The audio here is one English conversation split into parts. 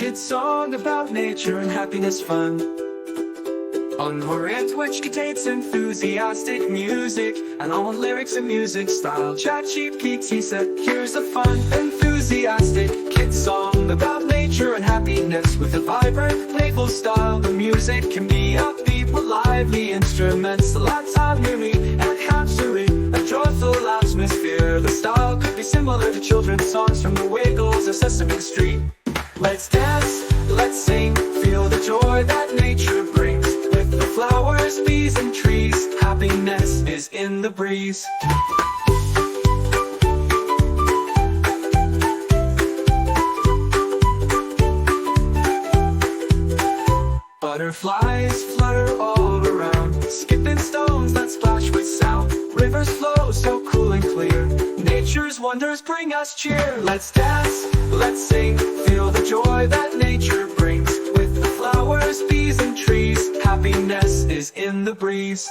kid's song about nature and happiness fun. On Orient, which contains enthusiastic music and all lyrics and music style. ChatGPT said, here's a fun, enthusiastic kid's song about nature and happiness with a vibrant, playful style. The music can be upbeat with lively instruments, the lights are moody and capturing a joyful atmosphere. The style could be similar to children's songs from the Wiggles or Sesame Street. Let's dance, let's sing, feel the joy that nature brings. With the flowers, bees and trees, happiness is in the breeze. Butterflies flutter all around, skipping stones that splash with sound. Rivers flow so cool and clear, nature's wonders bring us cheer. Let's dance, let's sing, feel the joy that nature brings. With the flowers, bees and trees, happiness is in the breeze.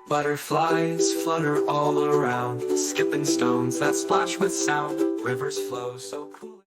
Butterflies flutter all around, skipping stones that splash with sound. Rivers flow so cool.